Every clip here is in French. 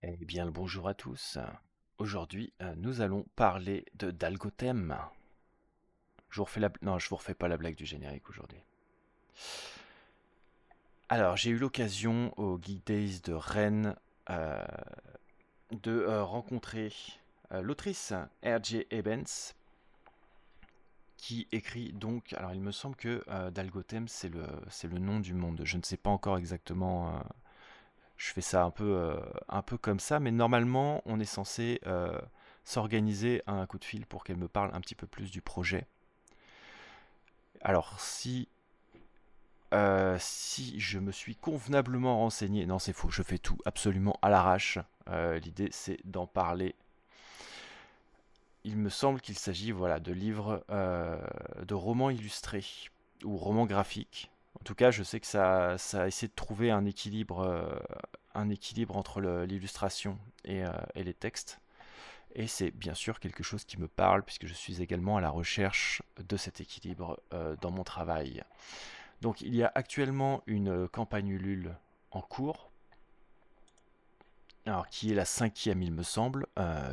Eh bien, le bonjour à tous. Aujourd'hui, nous allons parler d'Algothème. Je vous refais non, je vous refais pas la blague du générique aujourd'hui. Alors, j'ai eu l'occasion au Geek Days de Rennes euh, de rencontrer l'autrice R.J. Ebens, qui écrit donc. Alors, il me semble que d'Algothème, c'est le nom du monde. Je ne sais pas encore exactement. Je fais ça un peu comme ça, mais normalement, on est censé s'organiser un coup de fil pour qu'elle me parle un petit peu plus du projet. Alors, si je me suis convenablement renseigné, non, c'est faux, je fais tout absolument à l'arrache. L'idée, c'est d'en parler. Il me semble qu'il s'agit, voilà, de livres, de romans illustrés ou romans graphiques. En tout cas, je sais que ça a essayé de trouver un équilibre entre l'illustration et les textes. Et c'est bien sûr quelque chose qui me parle puisque je suis également à la recherche de cet équilibre dans mon travail. Donc il y a actuellement une campagne Ulule en cours, alors qui est la cinquième il me semble.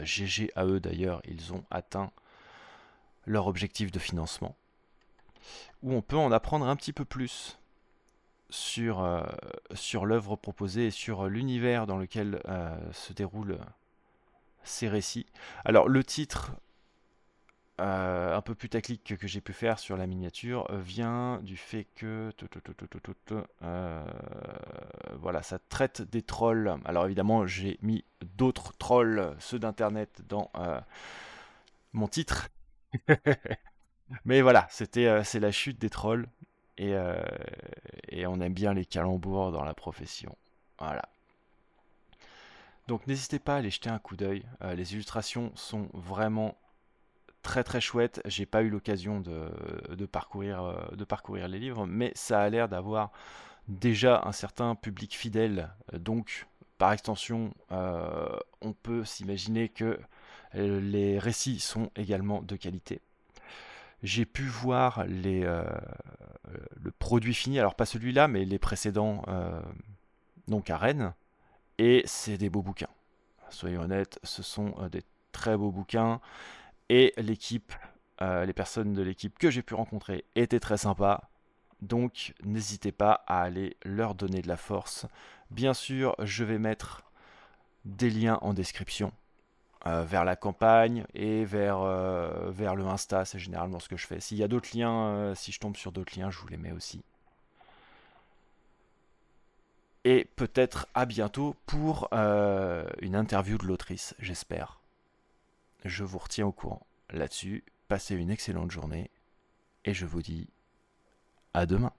GG à eux d'ailleurs, ils ont atteint leur objectif de financement, où on peut en apprendre un petit peu plus sur l'œuvre proposée et sur l'univers dans lequel se déroulent ces récits. Alors le titre un peu putaclic que j'ai pu faire sur la miniature vient du fait que voilà, ça traite des trolls. Alors évidemment, j'ai mis d'autres trolls, ceux d'internet, dans mon titre, mais voilà, c'est la chute des trolls et, euh, et on aime bien les calembours dans la profession. Voilà. Donc n'hésitez pas à aller jeter un coup d'œil. Les illustrations sont vraiment très très chouette. J'ai pas eu l'occasion de parcourir les livres, mais ça a l'air d'avoir déjà un certain public fidèle. Donc, par extension, on peut s'imaginer que les récits sont également de qualité. J'ai pu voir le produit fini, alors pas celui-là, mais les précédents, donc à Rennes, et c'est des beaux bouquins. Soyons honnêtes, ce sont des très beaux bouquins. Et l'équipe, les personnes de l'équipe que j'ai pu rencontrer étaient très sympas. Donc n'hésitez pas à aller leur donner de la force. Bien sûr, je vais mettre des liens en description vers la campagne et vers le Insta, c'est généralement ce que je fais. S'il y a d'autres liens, si je tombe sur d'autres liens, je vous les mets aussi. Et peut-être à bientôt pour une interview de l'autrice, j'espère. Je vous retiens au courant là-dessus. Passez une excellente journée et je vous dis à demain.